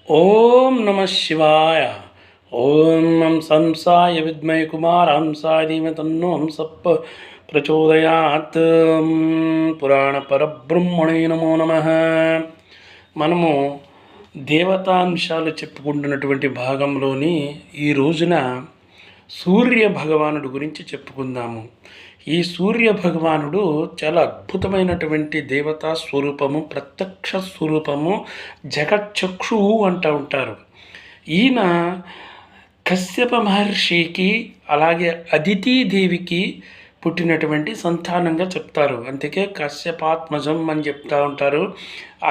ఓం నమ శివాయ. ఓం నమ సంసాయ విద్మయ కుమారహంసాయ ధీమహి తన్నో హంస ప్రచోదయాత్. పురాణ పరబ్రహ్మణే నమో నమః. మనము దేవతాంశాలు చెప్పుకుంటున్నటువంటి భాగంలోని ఈ రోజున సూర్య భగవానుడు గురించి చెప్పుకుందాము. ఈ సూర్య భగవానుడు చాలా అద్భుతమైనటువంటి దేవతా స్వరూపము, ప్రత్యక్ష స్వరూపము, జగచ్చక్షువు అంటూ ఉంటారు. ఈయన కశ్యప మహర్షికి అలాగే అదితీదేవికి పుట్టినటువంటి సంతానంగా చెప్తారు. అందుకే కశ్యపాత్మజం అని చెప్తూ ఉంటారు.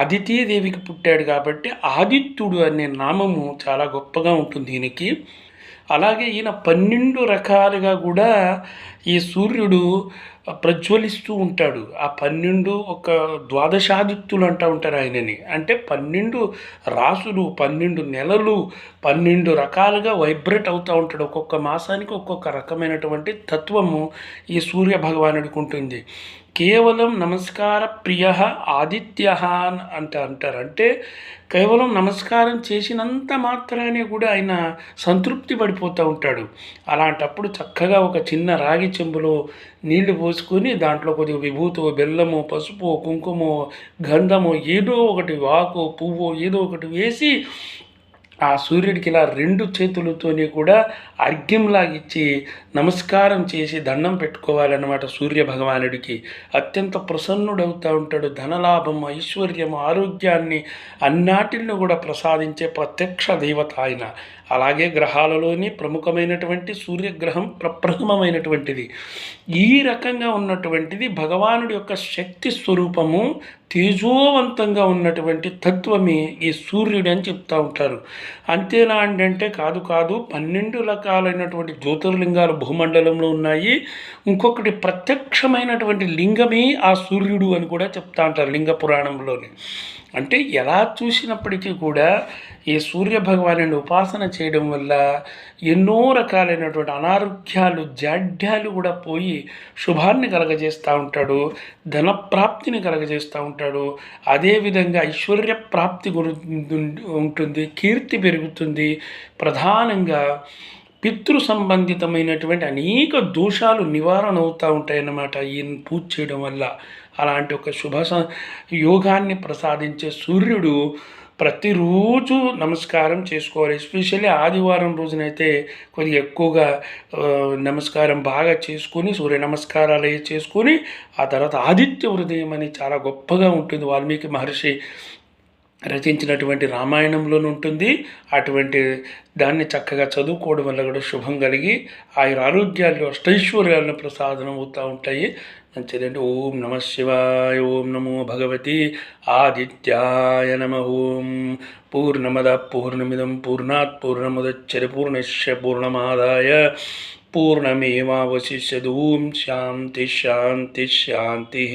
అదితీదేవికి పుట్టాడు కాబట్టి ఆదిత్యుడు అనే నామము చాలా గొప్పగా ఉంటుంది ఈయనకి. అలాగే ఈయన 12 రకాలుగా కూడా ఈ సూర్యుడు ప్రజ్వలిస్తూ ఉంటాడు. ఆ 12 ఒక ద్వాదశాదిత్యులు అంటూ ఉంటారు ఆయనని. అంటే 12 రాసులు, 12 నెలలు, 12 రకాలుగా వైబ్రేట్ అవుతూ ఉంటాడు. ఒక్కొక్క మాసానికి ఒక్కొక్క రకమైనటువంటి తత్వము ఈ సూర్య భగవానుడికి ఉంటుంది. కేవలం నమస్కార ప్రియ ఆదిత్య అంటారు. అంటే కేవలం నమస్కారం చేసినంత మాత్రానే కూడా ఆయన సంతృప్తి పడిపోతూ ఉంటాడు. అలాంటప్పుడు చక్కగా ఒక చిన్న రాగి చెంబులో నీళ్లు పోసుకొని దాంట్లో కొద్దిగా విభూతో, బెల్లము, పసుపు, కుంకుమ, గంధము, ఏదో ఒకటి ఆకు పువ్వు ఏదో ఒకటి వేసి ఆ సూర్యుడికి ఇలా 2 చేతులతోనే కూడా అర్ఘ్యంలాగా ఇచ్చి నమస్కారం చేసి దండం పెట్టుకోవాలన్నమాట. సూర్య భగవానుడికి అత్యంత ప్రసన్నుడవుతూ ఉంటాడు. ధనలాభం, ఐశ్వర్యం, ఆరోగ్యాన్ని అన్నిటిని కూడా ప్రసాదించే ప్రత్యక్ష దేవత ఆయన. అలాగే గ్రహాలలోని ప్రముఖమైనటువంటి సూర్యగ్రహం ప్రప్రథమమైనటువంటిది. ఈ రకంగా ఉన్నటువంటిది భగవానుడి యొక్క శక్తి స్వరూపము, తేజోవంతంగా ఉన్నటువంటి తత్వమే ఈ సూర్యుడు అని చెప్తూ ఉంటారు. అంతేనా అంటే కాదు. 12 రకాలైనటువంటి జ్యోతిర్లింగాలు భూమండలంలో ఉన్నాయి. ఇంకొకటి ప్రత్యక్షమైనటువంటి లింగమే ఆ సూర్యుడు అని కూడా చెప్తా ఉంటారు లింగ పురాణంలోని. అంటే ఎలా చూసినప్పటికీ కూడా ఈ సూర్య భగవానుని ఉపాసన చేయడం వల్ల ఎన్నో రకాలైనటువంటి అనారోగ్యాలు, జాడ్యాలు కూడా పోయి శుభాన్ని కలగజేస్తూ ఉంటాడు, ధనప్రాప్తిని కలగజేస్తూ ఉంటాడు. అదేవిధంగా ఐశ్వర్య ప్రాప్తి ఉంటుంది, కీర్తి పెరుగుతుంది. ప్రధానంగా పితృ సంబంధితమైనటువంటి అనేక దోషాలు నివారణ అవుతూ ఉంటాయన్నమాట ఈయన పూజ చేయడం వల్ల. అలాంటి ఒక శుభ యోగాన్ని ప్రసాదించే సూర్యుడు ప్రతిరోజు నమస్కారం చేసుకోవాలి. ఎస్పెషల్లీ ఆదివారం రోజునైతే కొద్దిగా ఎక్కువగా నమస్కారం బాగా చేసుకొని, సూర్య నమస్కారాలు చేసుకొని ఆ తర్వాత ఆదిత్య హృదయం అని చాలా గొప్పగా ఉంటుంది. వాల్మీకి మహర్షి రచించినటువంటి రామాయణంలోనూ ఉంటుంది. అటువంటి దాన్ని చక్కగా చదువుకోవడం వల్ల కూడా శుభం కలిగి ఆరోగ్యాలు, అష్టైశ్వర్యాలను ప్రసాదనం అవుతూ ఉంటాయి. మంచిదండి. ఓం నమ శివాయ. ఓం నమో భగవతి ఆదిత్యాయ నమ. ఓం పూర్ణమద పూర్ణమిదం పూర్ణాత్ పూర్ణముదచ్యతే పూర్ణస్య పూర్ణమాదాయ పూర్ణమేవావశిష్యతి. ఓం శాంతి శాంతి శాంతి.